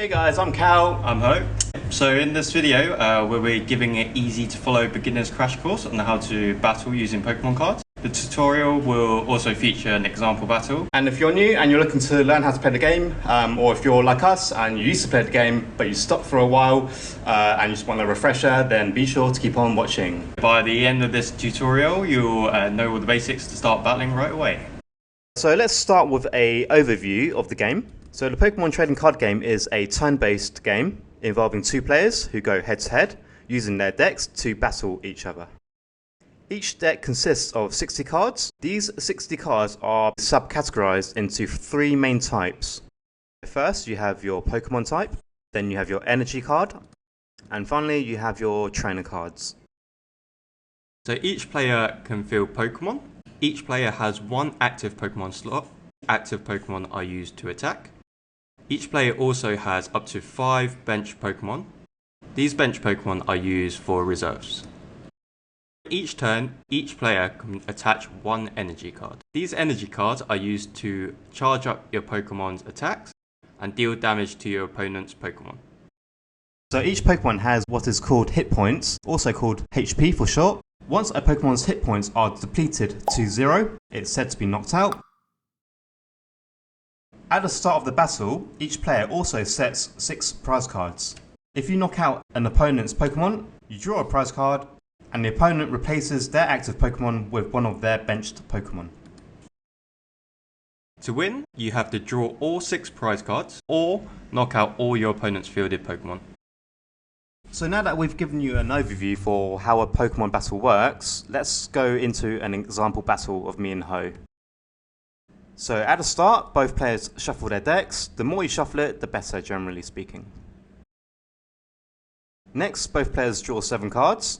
Hey guys, I'm Kal. I'm Ho. So in this video, we'll be giving an easy to follow beginner's crash course on how to battle using Pokemon cards. The tutorial will also feature an example battle. And if you're new and you're looking to learn how to play the game, or if you're like us and you used to play the game but you stopped for a while and you just want a refresher, then be sure to keep on watching. By the end of this tutorial, you'll know all the basics to start battling right away. So let's start with an overview of the game. So the Pokemon trading card game is a turn-based game involving two players who go head-to-head using their decks to battle each other. Each deck consists of 60 cards. These 60 cards are subcategorized into three main types. First, you have your Pokemon type, then you have your energy card, and finally you have your trainer cards. So each player can field Pokemon. Each player has one active Pokemon slot. Active Pokemon are used to attack. Each player also has up to 5 bench Pokemon. These bench Pokemon are used for reserves. Each turn, each player can attach one energy card. These energy cards are used to charge up your Pokemon's attacks and deal damage to your opponent's Pokemon. So each Pokemon has what is called hit points, also called HP for short. Once a Pokemon's hit points are depleted to 0, it's said to be knocked out. At the start of the battle, each player also sets 6 prize cards. If you knock out an opponent's Pokemon, you draw a prize card, and the opponent replaces their active Pokemon with one of their benched Pokemon. To win, you have to draw all 6 prize cards, or knock out all your opponent's fielded Pokemon. So now that we've given you an overview for how a Pokemon battle works, let's go into an example battle of me and Ho. So at the start, both players shuffle their decks. The more you shuffle it, the better, generally speaking. Next, both players draw 7 cards.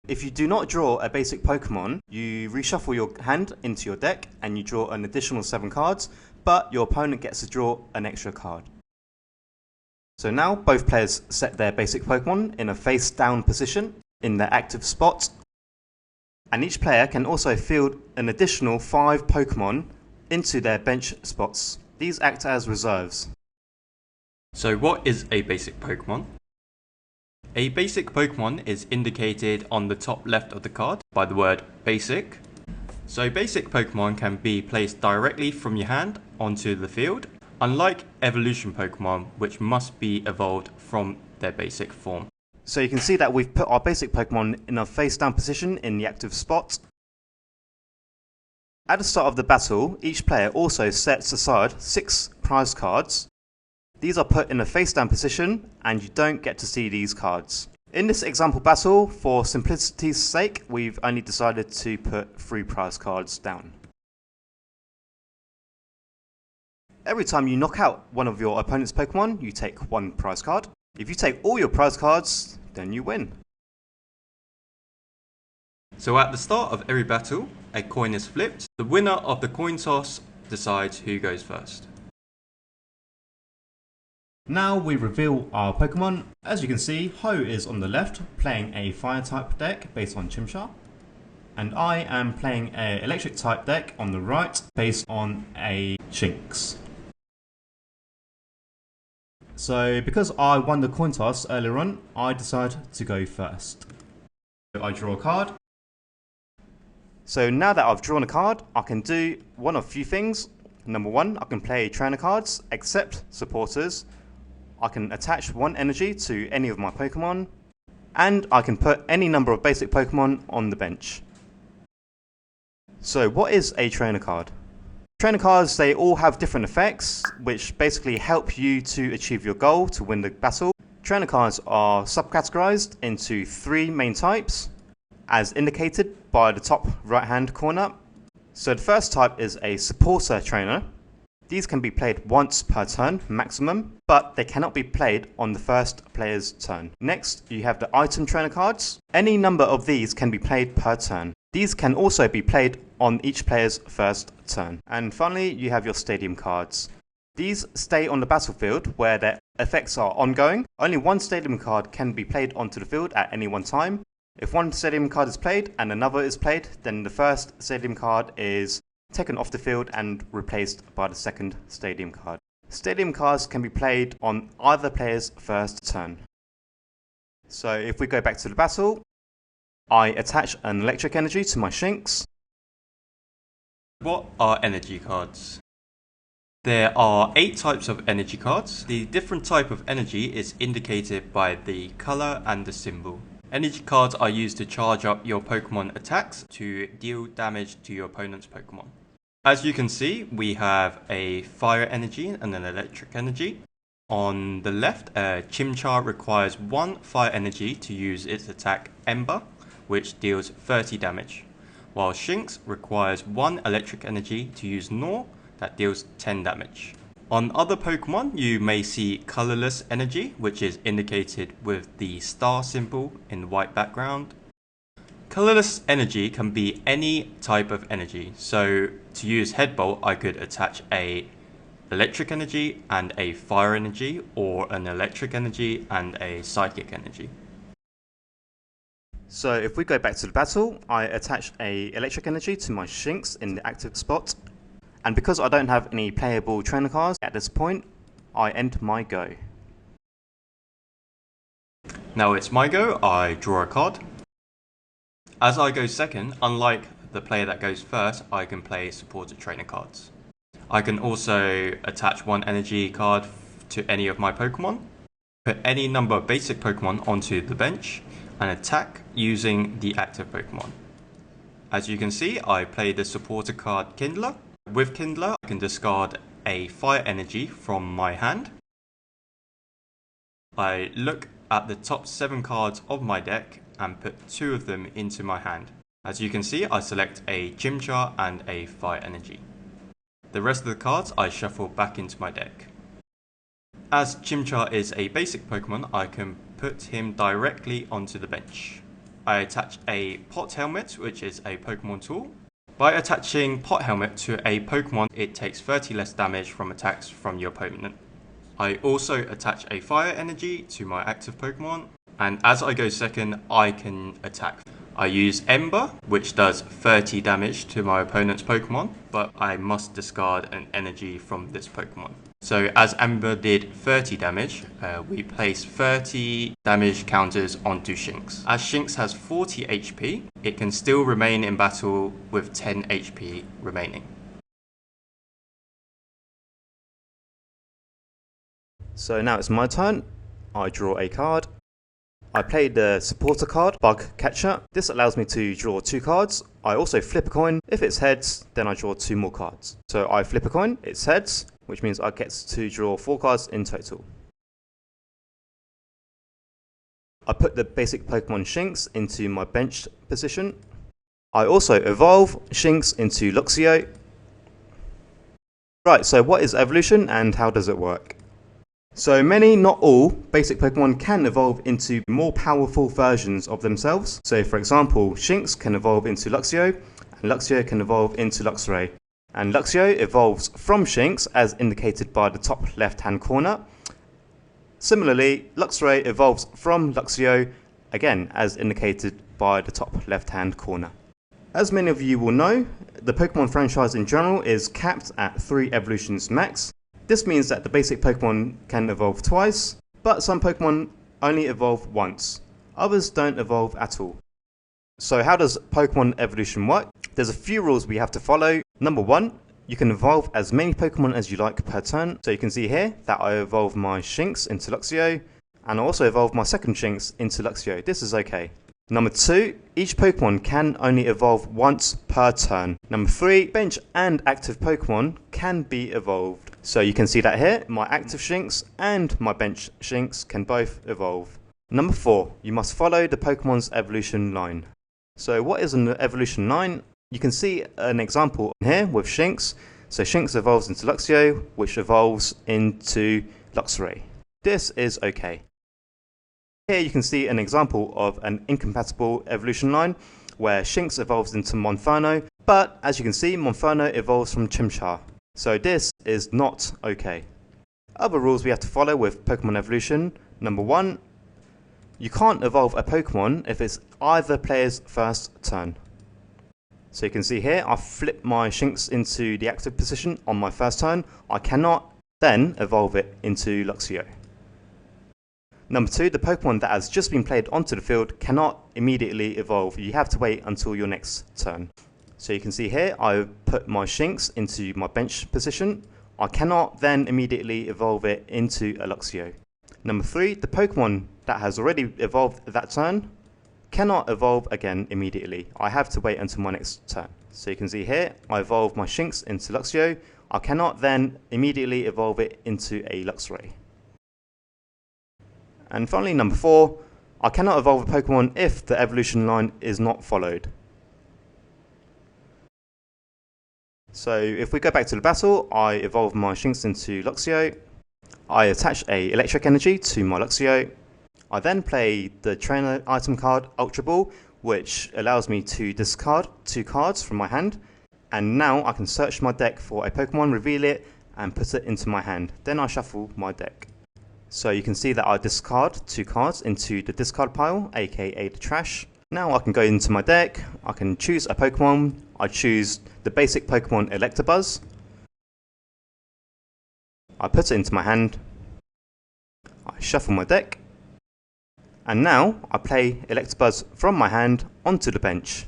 If you do not draw a basic Pokemon, you reshuffle your hand into your deck and you draw an additional 7 cards, but your opponent gets to draw an extra card. So now both players set their basic Pokemon in a face down position in their active spot, and each player can also field an additional 5 Pokemon into their bench spots. These act as reserves. So what is a basic Pokemon? A basic Pokemon is indicated on the top left of the card by the word basic. So basic Pokemon can be placed directly from your hand onto the field, unlike evolution Pokemon, which must be evolved from their basic form. So you can see that we've put our basic Pokemon in a face down position in the active spot. At the start of the battle, each player also sets aside 6 prize cards. These are put in a face down position and you don't get to see these cards. In this example battle, for simplicity's sake, we've only decided to put 3 prize cards down. Every time you knock out one of your opponent's Pokemon, you take 1 prize card. If you take all your prize cards, then you win. So at the start of every battle, a coin is flipped. The winner of the coin toss decides who goes first. Now we reveal our Pokemon. As you can see, Ho is on the left playing a fire type deck based on Chimchar, and I am playing an electric type deck on the right based on a Shinx. So because I won the coin toss earlier on, I decide to go first. I draw a card. So now that I've drawn a card, I can do one of a few things. Number 1, I can play trainer cards, except supporters. I can attach 1 energy to any of my Pokemon, and I can put any number of basic Pokemon on the bench. So what is a trainer card? Trainer cards, they all have different effects, which basically help you to achieve your goal to win the battle. Trainer cards are subcategorized into 3 main types, as indicated by the top right hand corner. So the first type is a supporter trainer. These can be played once per turn maximum, but they cannot be played on the first player's turn. Next, you have the item trainer cards. Any number of these can be played per turn. These can also be played on each player's first turn. And finally, you have your stadium cards. These stay on the battlefield where their effects are ongoing. Only 1 stadium card can be played onto the field at any one time. If 1 stadium card is played and another is played, then the first stadium card is taken off the field and replaced by the second stadium card. Stadium cards can be played on either player's first turn. So if we go back to the battle, I attach an electric energy to my Shinx. What are energy cards? There are 8 types of energy cards. The different type of energy is indicated by the color and the symbol. Energy cards are used to charge up your Pokemon attacks to deal damage to your opponent's Pokemon. As you can see, we have a fire energy and an electric energy. On the left, Chimchar requires 1 fire energy to use its attack Ember, which deals 30 damage, while Shinx requires 1 electric energy to use Gnaw, that deals 10 damage. On other Pokemon, you may see colorless energy, which is indicated with the star symbol in white background. Colorless energy can be any type of energy, so to use Headbolt, I could attach a electric energy and a fire energy, or an electric energy and a psychic energy. So if we go back to the battle, I attach a electric energy to my Shinx in the active spot. And because I don't have any playable trainer cards at this point, I end my go. Now it's my go, I draw a card. As I go second, unlike the player that goes first, I can play supported trainer cards. I can also attach 1 energy card to any of my Pokemon, put any number of basic Pokemon onto the bench, and attack using the active Pokemon. As you can see, I play the supporter card Kindler. With Kindler, I can discard a fire energy from my hand. I look at the top 7 cards of my deck and put 2 of them into my hand. As you can see, I select a Chimchar and a fire energy. The rest of the cards I shuffle back into my deck. As Chimchar is a basic Pokemon, I can put him directly onto the bench. I attach a Pot Helmet, which is a Pokemon tool. By attaching Pot Helmet to a Pokemon, it takes 30 less damage from attacks from your opponent. I also attach a Fire Energy to my active Pokemon, and as I go second, I can attack. I use Ember, which does 30 damage to my opponent's Pokemon, but I must discard an energy from this Pokemon. So as Ember did 30 damage, we place 30 damage counters onto Shinx. As Shinx has 40 HP, it can still remain in battle with 10 HP remaining. So now it's my turn. I draw a card. I play the supporter card, Bug Catcher. This allows me to draw 2 cards. I also flip a coin. If it's heads, then I draw 2 more cards. So I flip a coin, it's heads, which means I get to draw 4 cards in total. I put the basic Pokemon Shinx into my bench position. I also evolve Shinx into Luxio. Right, so what is evolution and how does it work? So many, not all, basic Pokemon can evolve into more powerful versions of themselves. So for example, Shinx can evolve into Luxio, and Luxio can evolve into Luxray. And Luxio evolves from Shinx as indicated by the top left hand corner. Similarly, Luxray evolves from Luxio, again as indicated by the top left hand corner. As many of you will know, the Pokemon franchise in general is capped at 3 evolutions max. This means that the basic Pokemon can evolve twice, but some Pokemon only evolve once. Others don't evolve at all. So how does Pokemon evolution work? There's a few rules we have to follow. Number 1, you can evolve as many Pokemon as you like per turn. So you can see here that I evolve my Shinx into Luxio, and I also evolve my second Shinx into Luxio. This is okay. Number 2, each Pokemon can only evolve once per turn. Number 3, bench and active Pokemon can be evolved. So you can see that here, my active Shinx and my bench Shinx can both evolve. Number 4, you must follow the Pokemon's evolution line. So what is an evolution line? You can see an example here with Shinx. So Shinx evolves into Luxio, which evolves into Luxray. This is okay. Here you can see an example of an incompatible evolution line where Shinx evolves into Monferno, but as you can see, Monferno evolves from Chimchar. So this is not okay. Other rules we have to follow with Pokemon evolution. Number 1, you can't evolve a Pokemon if it's either player's first turn. So you can see here, I flip my Shinx into the active position on my first turn. I cannot then evolve it into Luxio. Number 2, the Pokemon that has just been played onto the field cannot immediately evolve. You have to wait until your next turn. So you can see here, I put my Shinx into my bench position. I cannot then immediately evolve it into a Luxio. Number 3, the Pokemon that has already evolved that turn cannot evolve again immediately. I have to wait until my next turn. So you can see here, I evolve my Shinx into Luxio. I cannot then immediately evolve it into a Luxray. And finally, number 4, I cannot evolve a Pokemon if the evolution line is not followed. So if we go back to the battle, I evolve my Shinx into Luxio. I attach a electric energy to my Luxio. I then play the trainer item card Ultra Ball, which allows me to discard 2 cards from my hand. And now I can search my deck for a Pokemon, reveal it, and put it into my hand. Then I shuffle my deck. So you can see that I discard 2 cards into the discard pile, aka the trash. Now I can go into my deck, I can choose a Pokemon. I choose the basic Pokemon Electabuzz. I put it into my hand. I shuffle my deck. And now I play Electabuzz from my hand onto the bench.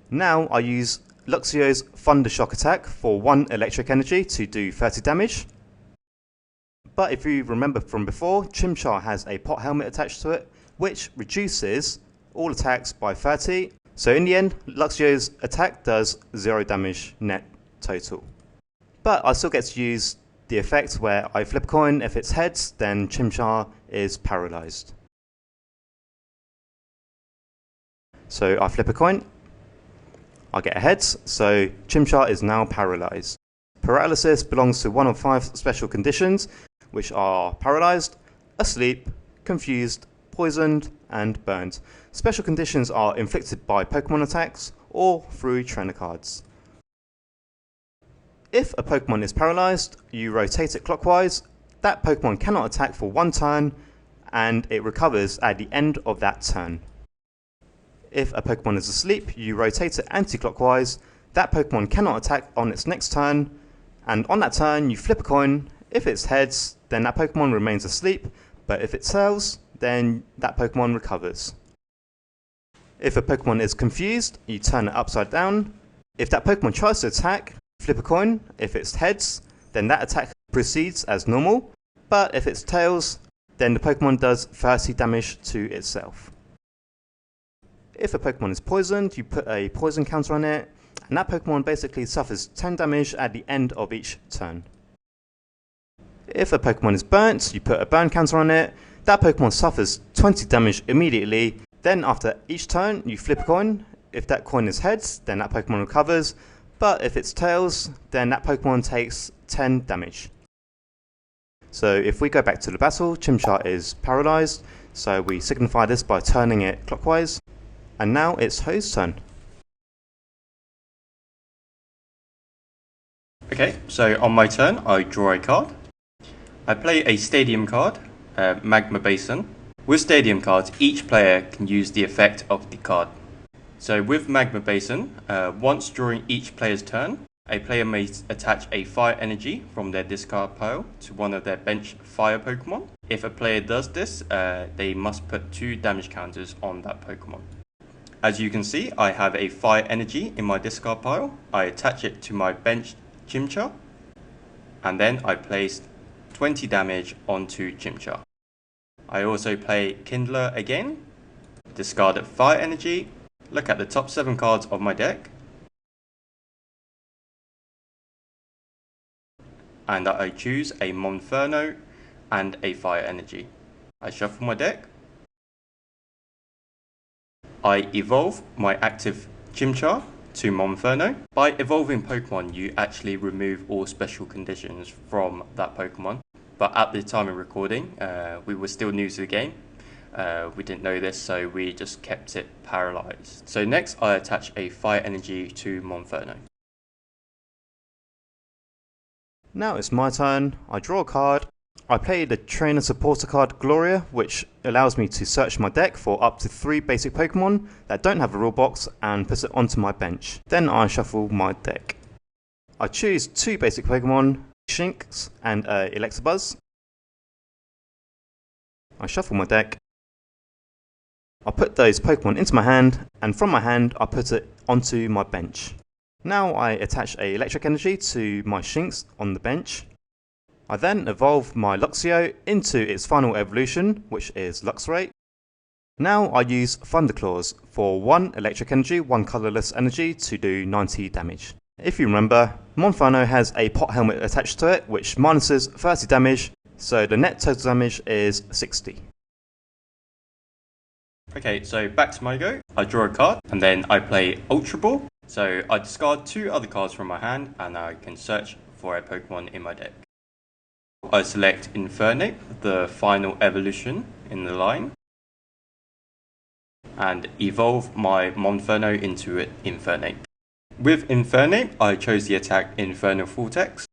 Now I use Luxio's Thunder Shock attack for 1 electric energy to do 30 damage. But if you remember from before, Chimchar has a pot helmet attached to it, which reduces all attacks by 30. So in the end, Luxio's attack does 0 damage net total. But I still get to use the effect where I flip a coin. If it's heads, then Chimchar is paralyzed. So I flip a coin. I get a heads, so Chimchar is now paralyzed. Paralysis belongs to one of 5 special conditions, which are paralyzed, asleep, confused, poisoned, and burnt. Special conditions are inflicted by Pokemon attacks or through trainer cards. If a Pokemon is paralyzed, you rotate it clockwise. That Pokemon cannot attack for 1 turn, and it recovers at the end of that turn. If a Pokemon is asleep, you rotate it anti-clockwise. That Pokemon cannot attack on its next turn, and on that turn you flip a coin. If it's heads, then that Pokemon remains asleep, but if it's tails, then that Pokemon recovers. If a Pokemon is confused, you turn it upside down. If that Pokemon tries to attack, flip a coin. If it's heads, then that attack proceeds as normal, but if it's tails, then the Pokemon does 30 damage to itself. If a Pokemon is poisoned, you put a poison counter on it, and that Pokemon basically suffers 10 damage at the end of each turn. If a Pokemon is burnt, you put a burn counter on it. That Pokemon suffers 20 damage immediately. Then after each turn, you flip a coin. If that coin is heads, then that Pokemon recovers. But if it's tails, then that Pokemon takes 10 damage. So if we go back to the battle, Chimchar is paralyzed. So we signify this by turning it clockwise. And now it's Ho's turn. Okay, so on my turn, I draw a card. I play a Stadium card, Magma Basin. With Stadium cards, each player can use the effect of the card. So with Magma Basin, once during each player's turn, a player may attach a fire energy from their discard pile to one of their bench fire Pokemon. If a player does this, they must put 2 damage counters on that Pokemon. As you can see, I have a fire energy in my discard pile. I attach it to my bench Chimchar, and then I place 20 damage onto Chimchar. I also play Kindler again, discard a fire energy, look at the top 7 cards of my deck, and I choose a Monferno and a fire energy. I shuffle my deck. I evolve my active Chimchar to Monferno. By evolving Pokemon, you actually remove all special conditions from that Pokemon. But at the time of recording, we were still new to the game. We didn't know this, so we just kept it paralyzed. So next, I attach a fire energy to Monferno. Now it's my turn. I draw a card. I play the trainer supporter card Gloria, which allows me to search my deck for up to 3 basic Pokemon that don't have a rule box and put it onto my bench. Then I shuffle my deck. I choose 2 basic Pokemon, Shinx and Electabuzz. I shuffle my deck. I put those Pokemon into my hand, and from my hand I put it onto my bench. Now I attach a electric energy to my Shinx on the bench. I then evolve my Luxio into its final evolution, which is Luxray. Now I use Thunderclaws for 1 electric energy, 1 colourless energy to do 90 damage. If you remember, Monferno has a pot helmet attached to it which minuses 30 damage, so the net total damage is 60. Okay, so back to my go. I draw a card and then I play Ultra Ball. So I discard 2 other cards from my hand and I can search for a Pokemon in my deck. I select Infernape, the final evolution in the line, and evolve my Monferno into Infernape. With Infernape, I chose the attack Infernal Vortex,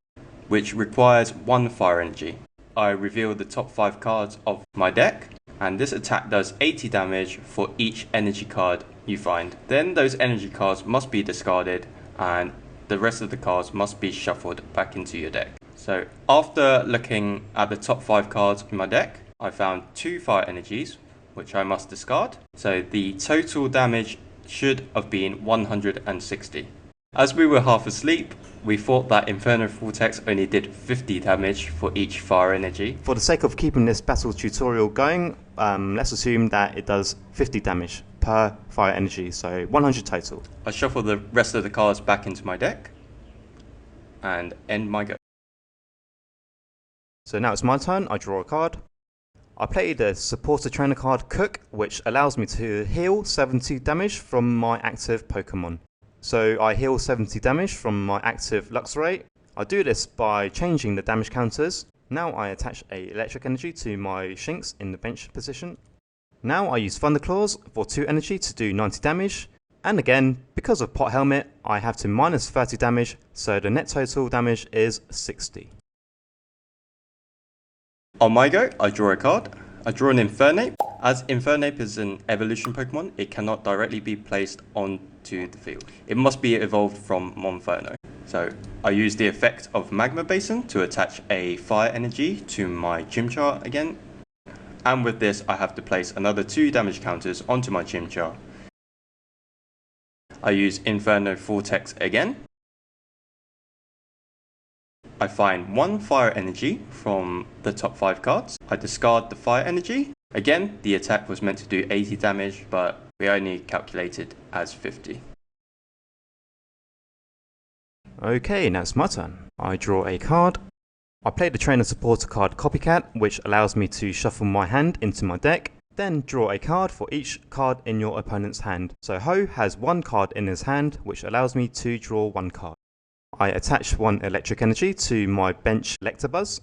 which requires 1 fire energy. I reveal the top 5 cards of my deck, and this attack does 80 damage for each energy card you find. Then those energy cards must be discarded, and the rest of the cards must be shuffled back into your deck. So after looking at the top 5 cards in my deck, I found 2 fire energies, which I must discard. So the total damage should have been 160. As we were half asleep, we thought that Infernal Vortex only did 50 damage for each fire energy. For the sake of keeping this battle tutorial going, let's assume that it does 50 damage per fire energy, so 100 total. I shuffle the rest of the cards back into my deck and end my go. So now it's my turn, I draw a card. I play the supporter trainer card Cook, which allows me to heal 70 damage from my active Pokemon. So I heal 70 damage from my active Luxray. I do this by changing the damage counters. Now I attach a electric energy to my Shinx in the bench position. Now I use Thunderclaws for 2 energy to do 90 damage. And again, because of Pot Helmet, I have to minus 30 damage, so the net total damage is 60. On my go, I draw a card. I draw an Infernape. As Infernape is an evolution Pokemon, it cannot directly be placed onto the field. It must be evolved from Monferno. So I use the effect of Magma Basin to attach a fire energy to my Chimchar again. And with this, I have to place another 2 damage counters onto my Chimchar. I use Infernal Vortex again. I find 1 fire energy from the top 5 cards. I discard the fire energy. Again, the attack was meant to do 80 damage, but we only calculated as 50. Okay, now it's my turn. I draw a card. I play the trainer supporter card Copycat, which allows me to shuffle my hand into my deck. Then draw a card for each card in your opponent's hand. So Ho has 1 card in his hand, which allows me to draw 1 card. I attach 1 electric energy to my bench Electabuzz.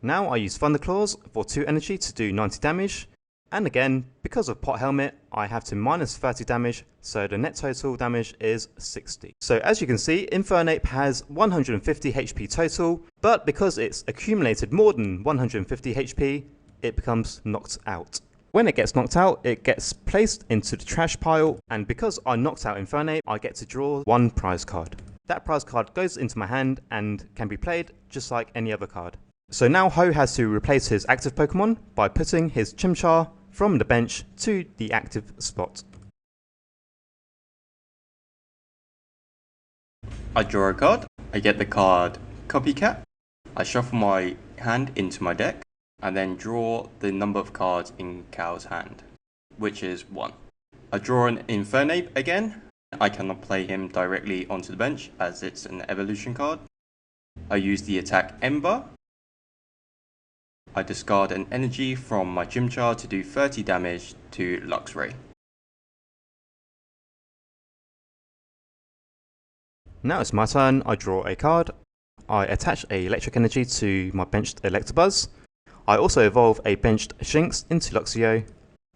Now I use Thunderclaws for 2 energy to do 90 damage. And again, because of Pot Helmet, I have to minus 30 damage, so the net total damage is 60. So as you can see, Infernape has 150 HP total, but because it's accumulated more than 150 HP, it becomes knocked out. When it gets knocked out, it gets placed into the trash pile, and because I knocked out Infernape, I get to draw 1 prize card. That prize card goes into my hand and can be played just like any other card. So now Ho has to replace his active Pokemon by putting his Chimchar from the bench to the active spot. I draw a card. I get the card Copycat. I shuffle my hand into my deck and then draw the number of cards in Kal's hand, which is 1. I draw an Infernape again. I cannot play him directly onto the bench as it's an evolution card. I use the attack Ember. I discard an energy from my Chimchar to do 30 damage to Luxray. Now it's my turn. I draw a card. I attach a electric energy to my benched Electabuzz. I also evolve a benched Shinx into Luxio.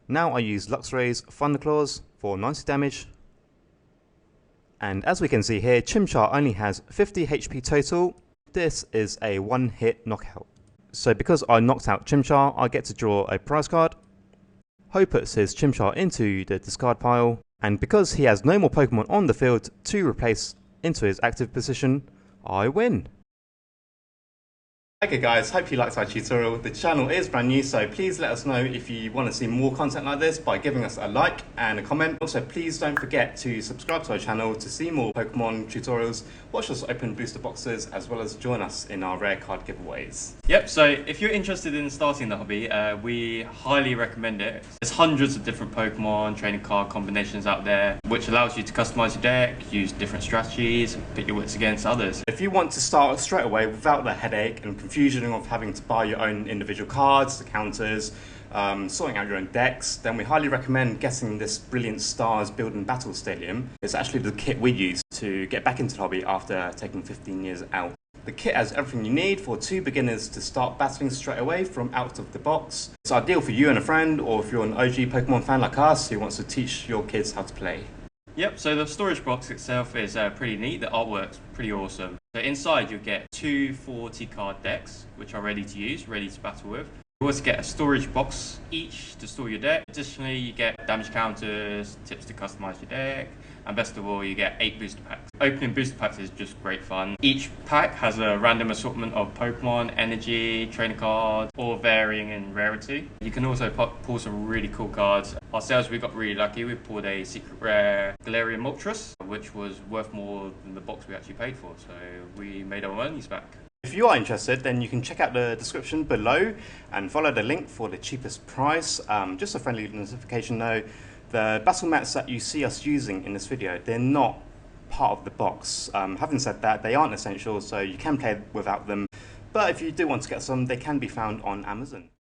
Now I use Luxray's Thunderclaws for 90 damage. And as we can see here, Chimchar only has 50 HP total. This is a 1-hit knockout. So because I knocked out Chimchar, I get to draw a prize card. Ho puts his Chimchar into the discard pile. And because he has no more Pokemon on the field to replace into his active position, I win. Okay guys, hope you liked our tutorial. The channel is brand new, so please let us know if you want to see more content like this by giving us a like and a comment. Also, please don't forget to subscribe to our channel to see more Pokemon tutorials, watch us open booster boxes, as well as join us in our rare card giveaways. Yep, so if you're interested in starting the hobby, we highly recommend it. There's hundreds of different Pokemon training card combinations out there, which allows you to customize your deck, use different strategies, and pit your wits against others. If you want to start straight away without the headache and confusion of having to buy your own individual cards, the counters, sorting out your own decks, then we highly recommend getting this brilliant Stars Build and Battle Stadium. It's actually the kit we use to get back into the hobby after taking 15 years out. The kit has everything you need for 2 beginners to start battling straight away from out of the box. It's ideal for you and a friend, or if you're an OG Pokemon fan like us who wants to teach your kids how to play. Yep, so the storage box itself is pretty neat. The artwork's pretty awesome. So inside you'll get 2 40 card decks, which are ready to use, ready to battle with. You also get a storage box each to store your deck. Additionally, you get damage counters, tips to customize your deck, and best of all, you get 8 booster packs. Opening booster packs is just great fun. Each pack has a random assortment of Pokemon, energy, trainer cards, all varying in rarity. You can also pull some really cool cards. Ourselves, we got really lucky. We pulled a secret rare Galarian Moltres, which was worth more than the box we actually paid for, so we made our monies back. If you are interested, then you can check out the description below and follow the link for the cheapest price. Just a friendly notification though, the battle mats that you see us using in this video, they're not part of the box. Having said that, they aren't essential, so you can play without them. But if you do want to get some, they can be found on Amazon.